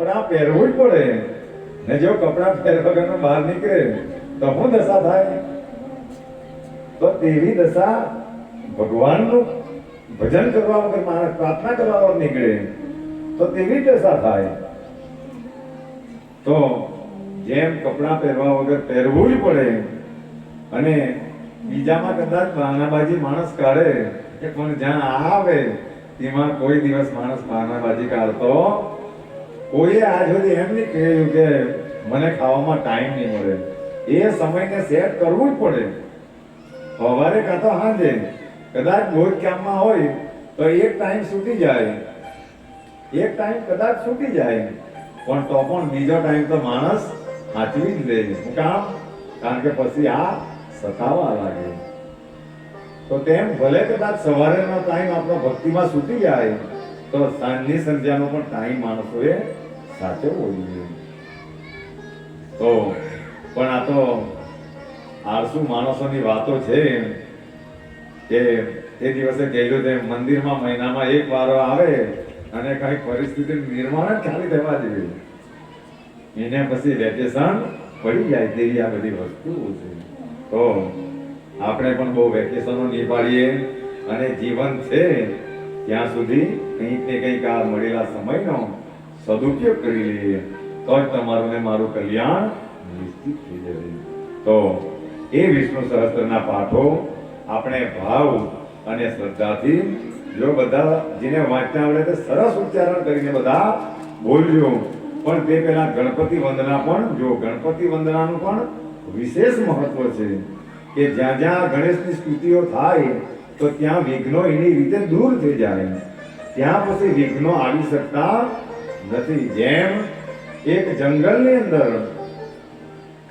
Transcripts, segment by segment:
કપડાં પહેરવું જ પડે ને જો કપડાં પહેર્યા વગર બહાર નીકળે તો શું દશા થાય? તો તેવી દશા ભગવાનનું ભજન કરવા વગર માણસ પ્રાર્થના કરવા વગર નીકળે તો તેવી દશા થાય. તો જેમ કપડાં પહેરવા વગર પહેરવું જ પડે અને બીજામાં કદાચ બહાનાબાજી માણસ કાઢે કે પણ જ્યાં આવે તેમાં કોઈ દિવસ માણસ બહાનાબાજી કાઢતો કોઈએ આજ સુધી એમ નહીં કહ્યું કે મને ખાવામાં ટાઈમ નહીં મળે. એ સમયને સેટ કરવું જ પડે. સવારે કાં તો સાંજે કદાચ બહુ જ કામમાં હોય તો એક ટાઈમ છૂટી જાય, એક ટાઈમ કદાચ છૂટી જાય પણ તો પણ બીજો ટાઈમ તો માણસ સાચવી જ લે. શું કામ? કારણ કે પછી આ સતાવા લાગે. તો તેમ ભલે કદાચ સવારેનો ટાઈમ આપણો ભક્તિમાં છૂટી જાય તો સાંજની સંધ્યાનો પણ ટાઈમ માણસોએ સાચવવો જોઈએ. તો પણ આ તો આળસુ માણસોની વાતો છે કે તે દિવસે કહેલું તેમ મંદિરમાં મહિનામાં એક વાર આવે અને કઈ પરિસ્થિતિ નિર્માણ જ ખાલી થવા જોઈએ એને પછી વેકેશન પડી જાય તેવી આ બધી વસ્તુઓ છે. તો આપણે પણ બહુ વેકેશનો નહીં પાડીએ અને જીવન છે ત્યાં સુધી કંઈક ને કંઈક આ મળેલા સમયનો સદુપયોગ કરી લઈએ તો જ તમારું ને મારું કલ્યાણ નિશ્ચિત થઈ જશે. તો એ વિષ્ણુ સહસ્ત્રના પાઠો આપણે ભાવ અને શ્રદ્ધાથી જો બધા જેને વાંચતા આવડે તે સરસ ઉચ્ચારણ કરીને બધા બોલજો. પણ તે પહેલા ગણપતિ વંદના પણ જો ગણપતિ વંદનાનું પણ વિશેષ મહત્વ છે કે જ્યાં જ્યાં ગણેશની સ્તુતિઓ થાય તો ત્યાં વિઘ્નો એની રીતે દૂર થઈ જાય, ત્યાં પછી વિઘ્નો આવી શકતા નથી. જેમ એક જંગલની અંદર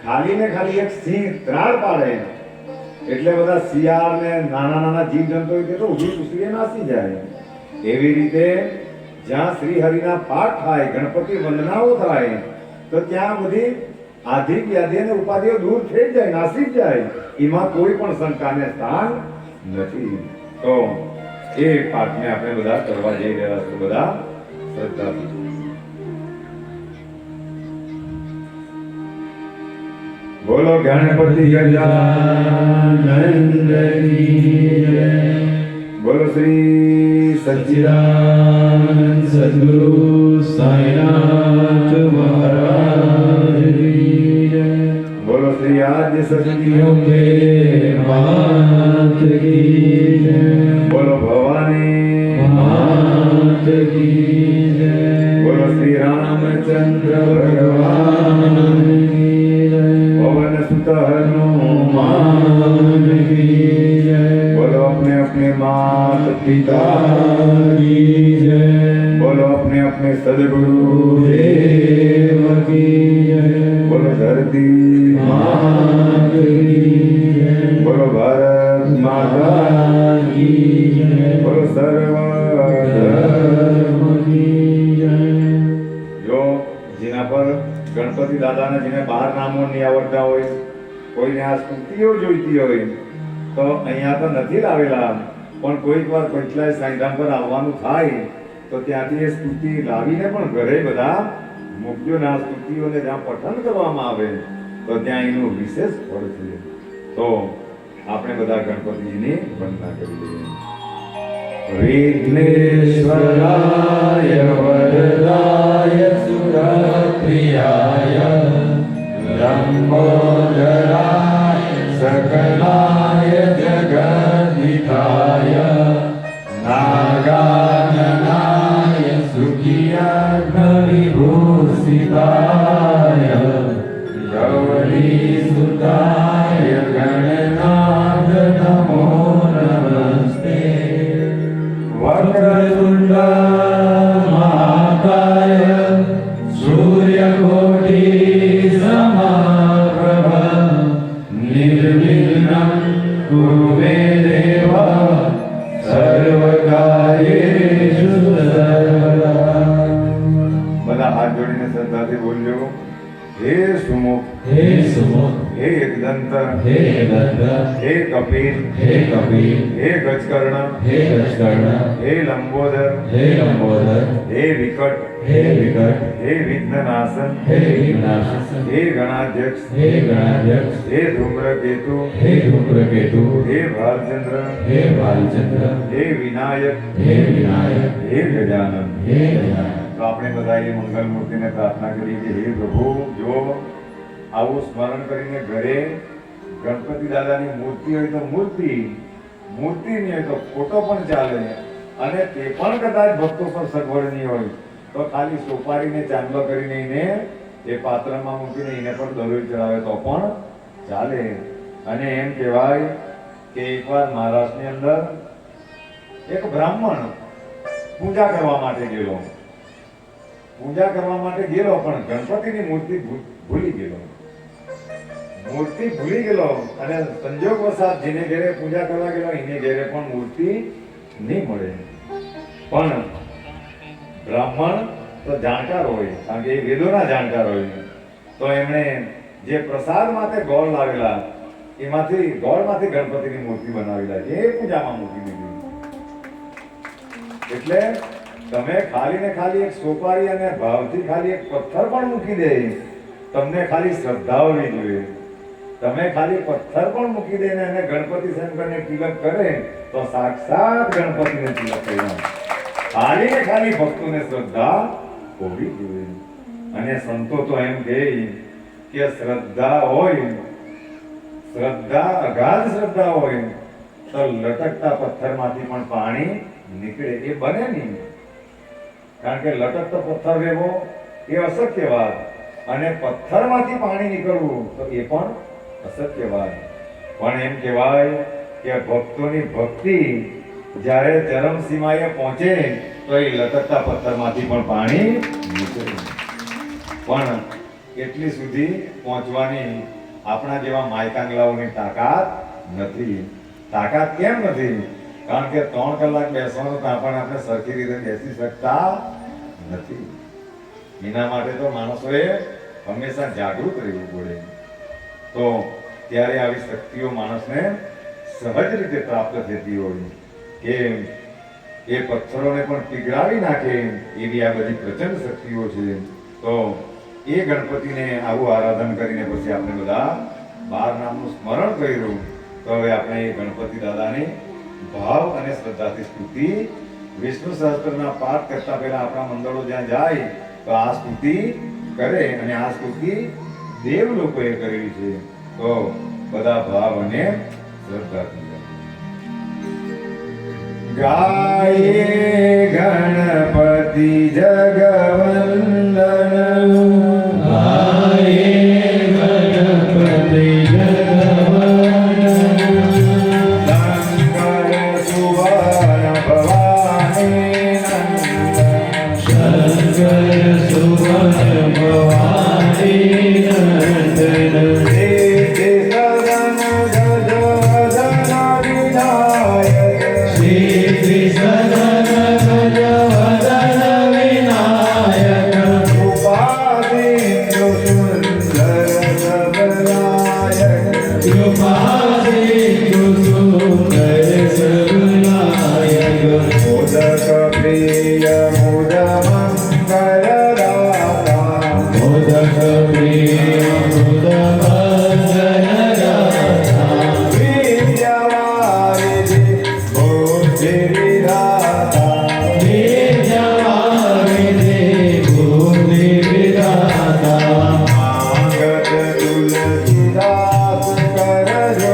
ખાલી ને ખાલી એક સિંહ ત્રાળ પાડે એટલે બધા શિયાળ ને નાના નાના જીવજંતુઓ કેટલો ઊભી ઉછળીને નાસી જાય. એવી રીતે જ્યાં શ્રી હરિના પાઠ થાય, ગણપતિ વંદનાઓ થાય તો ત્યાં બધી આધિ વ્યાધિ અને ઉપાધિઓ દૂર થઈ જાય, નાસી જાય. એમાં કોઈ પણ શંકાને સ્થાન નથી. તો એ પાઠને આપણે બધા કરવા જઈ રહ્યા છીએ બધા શ્રદ્ધાથી. બોલો ગણપતિ ગજાનંદની જય. બોલો શ્રી સચ્ચિદાનંદ સદ્ગુરુ સાઈનાથ મહારાજની જય. બોલો શ્રી આદ્ય શક્તિ અંબે માત કી જય. બોલો ભવાની માત કી જય. બોલો શ્રી રામચંદ્ર ભગવાન हनुमान की जय. बोलो अपने अपने माता पिता की जय. बोलो अपने अपने सदगुरु देव की जय. बोलो धरती मात की जय. बोलो भारत माता की जय. बोलो सर्व धर्म की जय. जो जिना पर गणपति दादा ने जिन्हें बाहर नामों नहीं आवड़ता हो, કોઈને આ સ્તુતિઓ જોઈતી હોય તો અહીંયા તો નથી લાવેલા પણ કોઈક વાર પંચલાય સાંઈધામ પર આવવાનું થાય તો ત્યાંથી એ સ્તુતિ લાવીને પણ ઘરે બધા મૂકજો ને આ સ્તુતિઓને જ્યાં પઠન કરવામાં આવે તો ત્યાં એનું વિશેષ ફળ છે. તો આપણે બધા ગણપતિજીની વંદના કરી દઈએ. વિઘ્નેશ્વરાય વરદાય સુરપ્રિયાય लंबोदराय सकलाय जगद्धिताय नागाननाय सुखियाग्निभूषिताय गौरीसुताय गणनाथ नमो नमस्ते. वक्रतुंड महाकाय सूर्यकोटि निर्विघ्नं कुरु मे देव सर्वकार्येषु सर्वदा. બધા હાથ જોડીને શ્રદ્ધાથી બોલજો. હે સુમુખ, હે સુમુખ, હે એકદંત, હે એકદંત, હે કપિલ, હે કપિલ, હે ગજકર્ણ, હે ગજકર્ણ, હે લંબોદર, હે લંબોદર, હે વિકટ, હે વિકટ હે વિઘ્નનાશન હે વિઘ્નાશન હે ગણાધ્યક્ષ હે ગણાધ્યક્ષ હે ધૂમ્રકેતુ હે ધૂમ્રકેતુ હે ભાલચંદ્ર હે બાલચંદ્ર હે વિનાયક હે વિનાયક હે ગજાનન. હે ગજાનન. તો આપણે બધા એ મંગલ મૂર્તિને પ્રાર્થના કરી કે હે પ્રભુ, જો આવું સ્મરણ કરીને ઘરે ગણપતિ દાદાની મૂર્તિ હોય તો મૂર્તિ નહીં હોય તો ફોટો પણ ચાલે, અને તે પણ કદાચ ભક્તો પર સગવડ નહીં હોય તો ખાલી સોપારીને ચાંદલો કરીને એને એ પાત્રમાં મૂકીને એને પણ દરોઈ ચડાવે તો પણ ચાલે. અને એમ કહેવાય કે એકવાર મહારાષ્ટ્રની અંદર એક બ્રાહ્મણ પૂજા કરવા માટે ગયેલો પણ ગણપતિની મૂર્તિ ભૂલી ગયેલો અને સંજોગવશાત જેને ઘરે પૂજા કરવા ગયેલો એને ઘરે પણ મૂર્તિ નહીં મળે. પણ બ્રાહ્મણ તો જાણકાર હોય, કારણ કે એ વેદોના જાણકાર હોય, તો એમણે જે પ્રસાદ માટે ગોળ લાવેલા એમાંથી ગોળમાંથી ગણપતિની મૂર્તિ બનાવેલા એ પૂજામાં મૂકી દીધી. એટલે તમે ખાલી ને ખાલી એક સોપારી અને ભાવથી ખાલી એક પથ્થર પણ મૂકી દે, તમને ખાલી શ્રદ્ધા હોવી જોઈએ. તમે ખાલી પથ્થર પણ મૂકી દે ને ગણપતિ શંકરને તિલક કરે તો સાક્ષાત ગણપતિને તિલક કર્યા. ખાલી ને ખાલી ભક્તોને શ્રદ્ધા હોવી જોઈએ. અને સંતો તો એમ કહે કે શ્રદ્ધા હોય, અગાધ શ્રદ્ધા હોય તો લટકતા પથ્થરમાંથી પણ પાણી નીકળે. એ બને નહીં, કારણ કે લટકતો પથ્થર લેવો એ અશક્ય વાત, અને પથ્થરમાંથી પાણી નીકળવું તો એ પણ અશક્ય વાત. પણ એમ કહેવાય કે ભક્તોની ભક્તિ જ્યારે ચરમ સીમાએ પહોંચે તો એ લટકતા પથ્થરમાંથી પણ પાણી નીકળે. પણ એટલી સુધી પહોંચવાની આપણા જેવા માયકાંગલાઓની તાકાત નથી. તાકાત કેમ નથી? કારણ કે 3 કલાક બેસવાનું તો આપણે સરખી રીતે બેસી શકતા નથી. એના માટે તો માણસોએ હંમેશા જાગૃત રહેવું પડે. તો ત્યારે આવી શક્તિઓ માણસને સહજ રીતે પ્રાપ્ત થતી હોય કે એ પથ્થરોને પણ પીગળાવી નાખે એવી આ બધી પ્રચંડ શક્તિઓ છે. તો એ ગણપતિને આવું આરાધન કરીને પછી આપણે બધા 12 નામનું સ્મરણ કર્યું. તો હવે આપણે એ ગણપતિ દાદાની ભાવ અને શ્રદ્ધાથી સ્તુતિ, વિષ્ણુ સહસ્ત્રના પાઠ કરતા પહેલા આપણા મંડળો જ્યાં જાય તો આ સ્તુતિ કરે, અને આ સ્તુતિ દેવ લોકોએ કરેલી છે. તો બધા ભાવ અને શ્રદ્ધાથી ગાયે ગણપતિ જગવંદન, Jaya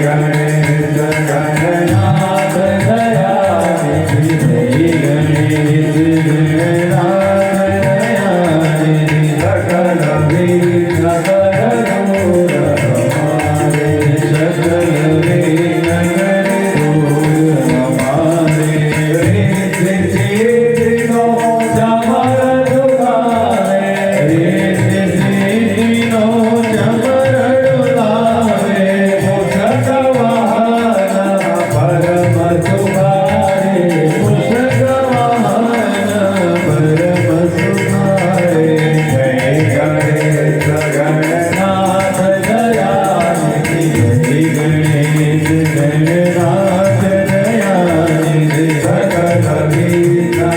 ગણેશ ગણનાથ દયાનિધિ જય ગણેશ ગણનાથ દયાનિધિ સકલ વિઘ્ન દૂર હમારે સકલ વિઘ્ન દૂર હમારે રિદ્ધિ સિદ્ધિનો ચમર ડુલાવે રિદ્ધિ સિદ્ધિનો ચમર ડુલાવે મુષક વાહન પરમ સુભારે મુષક વાહન પરમ સુભારે જય ગણેશ ગણનાથ દયાનિધિ જય ગણેશ ગણનાથ દયાનિધિ સકલ વિઘ્ન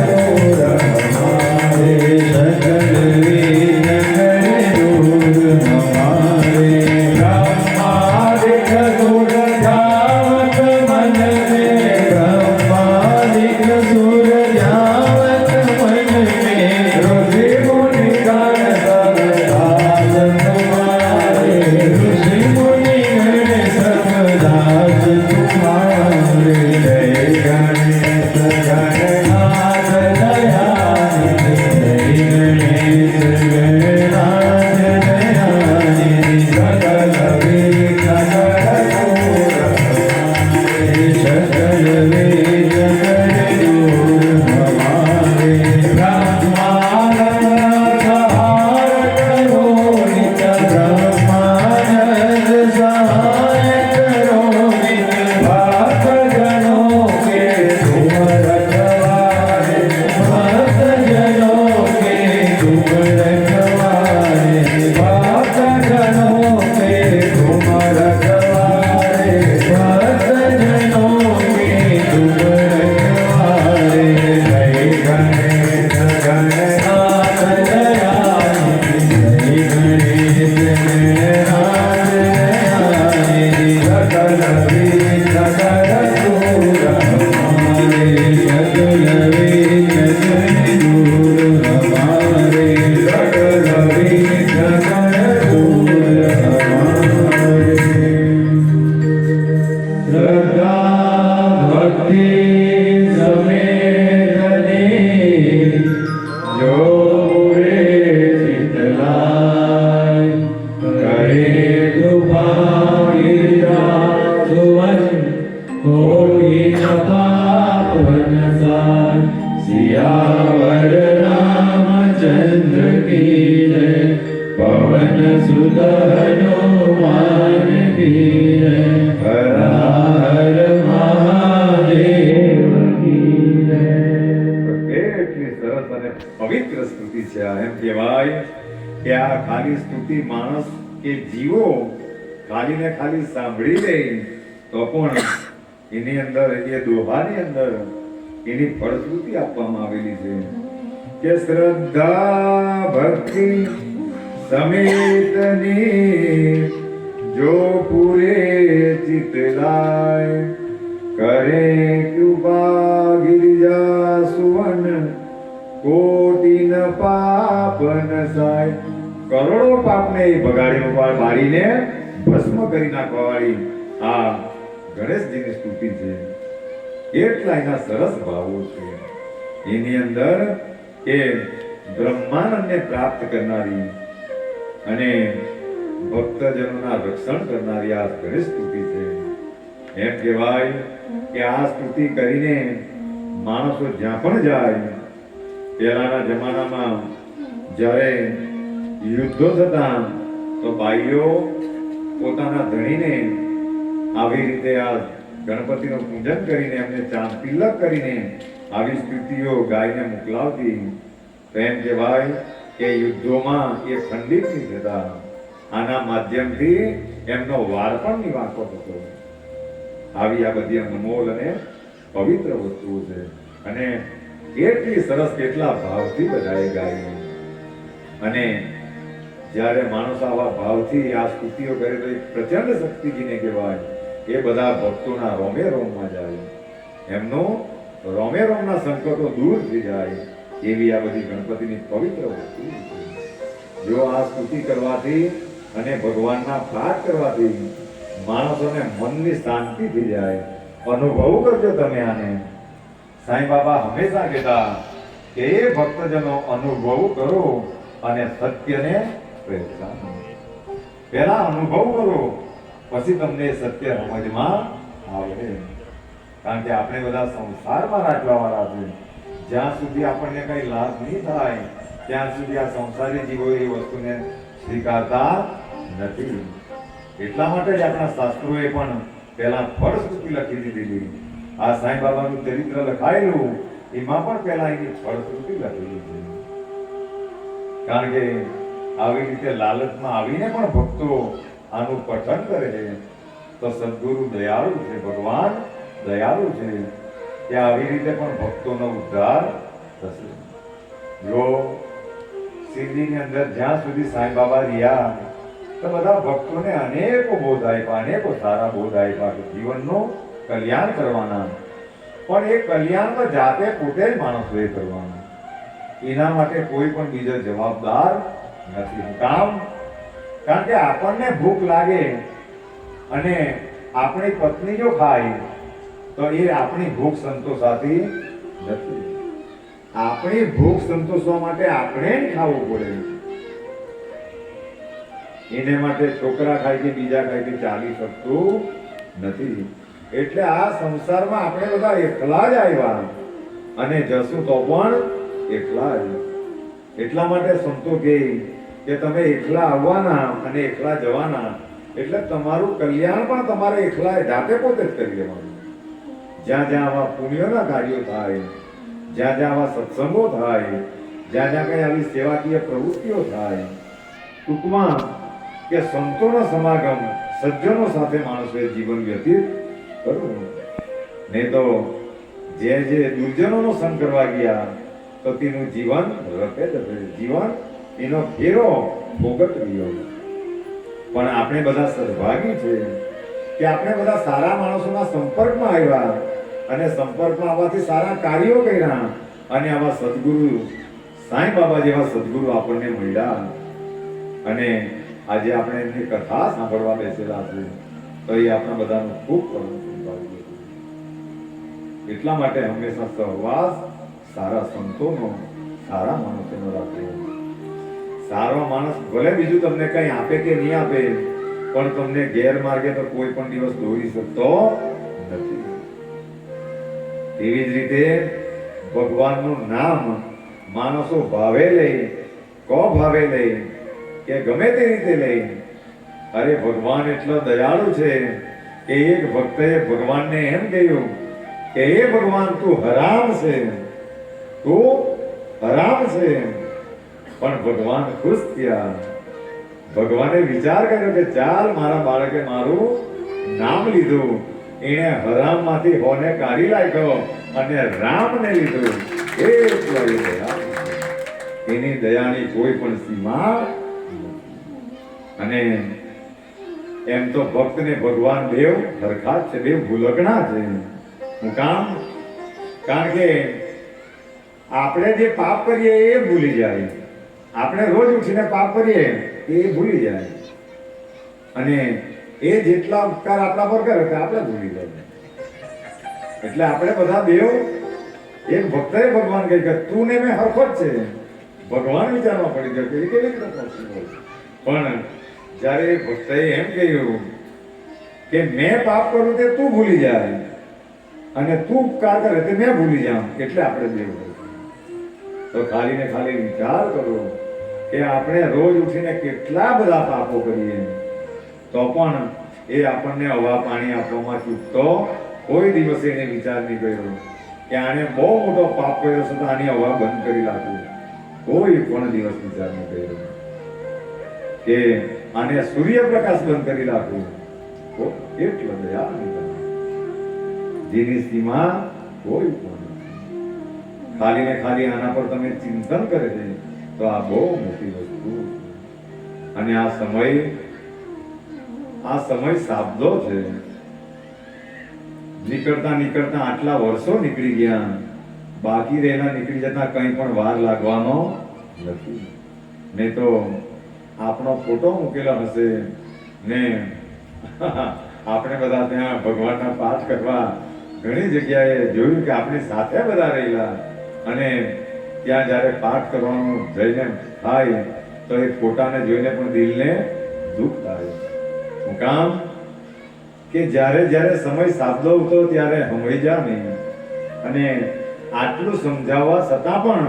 દૂર હમારે સકલ વિઘ્ન દૂર હમારે બ્રહ્માદિક સુર જાવત મન મે બ્રહ્માદિક સુર જાવત મન મે ઋષિ મુનિ ગણ સબ દાસ તુમ્હારે ઋષિ મુનિ ગણ સબ દાસ તુમ્હારે જય ગણેશ ગણનાથ દયાનિધિ જય ગણેશ ગણનાથ દયાનિધિ સકલ વિઘ્ન દૂર હમારે સકલ વિઘ્ન દૂર હમારે બ્રહ્માનંદ સહાય કરો નિત બ્રહ્માનંદ સહાય કરો નિત ભક્ત જનો કે તુમ રખવારે ભક્ત જનો કે તુમ રખવારે ભક્ત જનો કે તુમ રખવારે ભક્ત જનો કે તુમ રખવારે જય ગણેશ ગણનાથ દયાનિધિ જય ગણેશ ગણનાથ દયાનિધિ સકલ વિઘ્ન દૂર હમારે સકલ વિઘ્ન દૂર હમારે સકલ વિઘ્ન દૂર હમારે શ્રદ્ધા ભક્તિ સમેતની જો રે શીતલાય કરે કૃપા ગિરિરા સુવન કોટી પાપન સાર સિયાવર રામચંદ્ર કી જય પવન સુત હનુમાન કી જય હર હર મહાદેવ કી જય. કેટલી સરસ અને પવિત્ર સ્તુતિ છે આ. એમ કહેવાય કે આ ખાલી સ્તુતિ માણસ કે જીવો ખાલી ને ખાલી સાંભળી લે તો પણ એની અંદર એ દોહાની અંદર એની ફળશ્રુતિ આપવામાં આવેલી છે કે શ્રદ્ધા ભક્તિ સમેતની જો પૂરે ચિત લાય કરે કૃપા ગિરિજા સુવન કોટિન પાપન સાય. કરોડો પાપને એ ભગાડી બાળીને ભસ્મ કરી નાખવા વાળી આ ગણેશજીની સ્તુતિ છે. એટલા એના સરસ ભાવો છે એની અંદર કે બ્રહ્માનંદને પ્રાપ્ત કરનારી અને ભક્તજનોના રક્ષણ કરનારી આ ગણેશ સ્તુતિ છે. એમ કહેવાય કે આ સ્તુતિ કરીને માણસો જ્યાં પણ જાય, પહેલાના જમાનામાં જ્યારે યુદ્ધો થતા તો ભાઈઓ પોતાના ધણીને આવી રીતે આ ગણપતિનું પૂજન કરીને એમને ચાંદ તિલક કરીને આવી સ્તુતિઓ ગાઈને મોકલાવતી. તો એમ કહેવાય કે યુદ્ધોમાં એ ખંડિત નહીં થતા. આના માધ્યમથી એમનો વાર પણ નહીં વાંકો થતો. આવી આ બધી અનમોલ અને પવિત્ર વસ્તુઓ છે અને એટલી સરસ કેટલા ભાવથી બધાએ ગાઈ. અને જ્યારે માણસ આવા ભાવથી આ સ્તુતિઓ કરે તો એક પ્રચંડ શક્તિજીને કહેવાય એ બધા ભક્તોના રોમે રોમમાં જાય, એમનો રોમે રોમના સંકટો દૂર થઈ જાય. એવી આ બધી ગણપતિની પવિત્ર વસ્તુ છે. જો આ સ્તુતિ કરવાથી અને ભગવાનના પાઠ કરવાથી માણસોને મનની શાંતિ થઈ જાય. અનુભવ કરજો તમે આને. સાંઈ બાબા હંમેશા કહેતા કે એ ભક્તજનો અનુભવ કરો અને સત્યને પહેચાનો. પહેલા અનુભવ કરો, પછી તમને સત્ય સમજમાં આવે. કારણ કે આપણે બધા સંસારમાં રાખવા વાળા છે. જ્યાં સુધી આપણને કઈ લાભ નહીં થાય ત્યાં સુધી આ સંસારી જીવો એ વસ્તુને સ્વીકારતા નથી. એટલા માટે જ આપણા શાસ્ત્રોએ પણ પહેલા ફળશ્રુતિ લખી દીધેલી. આ સાંઈ બાબાનું ચરિત્ર લખાયેલું એમાં પણ પહેલા એની ફળશ્રુતિ લખેલી છે. કારણ કે આવી રીતે લાલચમાં આવીને પણ ભક્તો આનું પઠન કરે છે તો સદગુરુ દયાળુ છે, ભગવાન દયાળુ છે કે આવી રીતે પણ ભક્તોનો ઉદ્ધાર થશે. જો શિરડીની અંદર જ્યાં સુધી સાંઈ બાબા રહ્યા તો બધા ભક્તોને અનેકો બોધ આપ્યા, અનેકો સારા બોધ આપ્યા કે જીવનનું કલ્યાણ કરવાના. પણ એ કલ્યાણ તો જાતે પોતે જ માણસોએ કરવાનું. એના માટે કોઈ પણ બીજો જવાબદાર નથી. કારણ કે આપણને ભૂખ લાગે અને આપણી પત્ની જો ખાય તો એ આપણી ભૂખ સંતોષાતી નથી. આપણી ભૂખ સંતોષવા માટે આપણે જ ખાવું પડે. એને માટે છોકરા ખાય કે બીજા ખાય કે ચાલી શકતું નથી. એટલે આ સંસારમાં આપણે બધા એકલા જ આવ્યા અને જશું તો પણ એકલા જ. એટલા માટે સંતો કહે કે તમે એકલા આવવાના અને એકલા જવાના, એટલે તમારું કલ્યાણ પણ તમારે એકલા જાતે પોતે જ કરી લેવાનું. જ્યાં જ્યાં આવા પુણ્યના કાર્યો થાય, જ્યાં જ્યાં આવા સત્સંગો થાય, જ્યાં જ્યાં કઈ આવી સેવાકીય પ્રવૃત્તિઓ થાય, ટૂંકમાં કે સંતોનો સમાગમ, સજ્જનો સાથે માણસોએ જીવન વ્યતીત કરવું. નહીં તો જે દુર્જનોનો સંગ કરવા ગયા તો તેનું જીવન રખે જશે, જીવન એનો ફેરો ભોગત રહ્યો. પણ આપણે બધા સદભાગી છે કે આપણે બધા સારા માણસોના સંપર્કમાં આવ્યા અને સંપર્કમાં આવવાથી સારા કાર્યો કર્યા અને આવા સદગુરુ સાંઈ બાબા જેવા સદગુરુ આપણને મળ્યા. અને આજે આપણે એમની કથા સાંભળવા બેસેલા છે તો એ આપણા બધાનું ખૂબ સૌભાગ્ય છે. એટલા માટે હંમેશા સહવાસ સારા સંતોનો, સારા માણસોનો રાખવો. સારો માણસ ભલે બીજું તમને કઈ આપે કે નહીં આપે, પણ તમને ગેરમાર્ગે તો કોઈ પણ દિવસ દોરી શકતો નથી. એવી જ રીતે ભગવાનનું નામ માણસો ભાવે લે, ભાવે લે કે ગમે તે રીતે લે. અરે ભગવાન એટલો દયાળુ છે કે એક ભક્તએ ભગવાનને એમ કહ્યું કે હે ભગવાન તું હરામ છે, તું હરામ છે. પણ ભગવાન ખુશ થયા. ભગવાને વિચાર કર્યો કે ચાલ મારા બાળકે મારું નામ લીધું, એને હરામ માંથી હોને કાઢી નાખ્યો અને રામને લીધું. એટલો એ દયા, એની દયાની કોઈ પણ સીમા. અને એમ તો ભક્ત ને ભગવાન દેવ સરખા જ છે, બે ભૂલકણા છે. હું કારણ કે આપણે જે પાપ કરીએ એ ભૂલી જાય. આપણે રોજ ઉઠીને પાપ કરીએ એ ભૂલી જાય અને એ જેટલા ઉપકાર આપણા પર કરે આપણે ભૂલી જાય. એટલે આપણે બધા દેવ એક ભક્તએ ભગવાન કહે કે તું ને મેં હરખો જ છે. ભગવાન વિચારવા પડી ગયો કે એ કેવી રીતે possible? પણ જ્યારે ભક્તએ એમ કહ્યું કે મેં પાપ કરું તે તું ભૂલી જાય અને તું ઉપકાર કરે તે મેં ભૂલી જાઉં, એટલે આપણે દેવ. તો ખાલી ને ખાલી વિચાર કરો કે આપણે રોજ ઉઠીને કેટલા બધા પાપો કરીએ તો પણ એ આપણને હવા પાણી આપવામાં ચૂકતો કોઈ દિવસે એને વિચાર નહીં કર્યો કે આને બહુ મોટો પાપ કર્યો છે તો આની હવા બંધ કરી નાખું. કોઈ પણ દિવસ વિચાર નહીં કર્યો કે આને સૂર્યપ્રકાશ બંધ કરી નાખું. એટલો દયા જેની સીમા કોઈ પણ. ખાલી ને ખાલી આના પર તમે ચિંતન કરે છે તો આ બહુ મોટી વસ્તુ. અને આ સમય સાબદો છે. નીકળતા આટલા વર્ષો નીકળી ગયા, બાકી રહેલા નીકળી જતા કંઈ પણ વાર લાગવાનો નથી. નહીં તો આપણો ફોટો મૂકેલો હશે ને આપણે બધા ત્યાં ભગવાનના પાઠ કરવા ઘણી જગ્યાએ જોયું કે આપણી સાથે બધા રહેલા અને ત્યાં જ્યારે પાઠ કરવાનું જઈને થાય તો એ ફોટાને જોઈને પણ દિલને દુઃખ થાય. શું કામ કે જ્યારે જ્યારે સમય સાબદો હતો ત્યારે સમય જા નહીં અને આટલું સમજાવવા છતાં પણ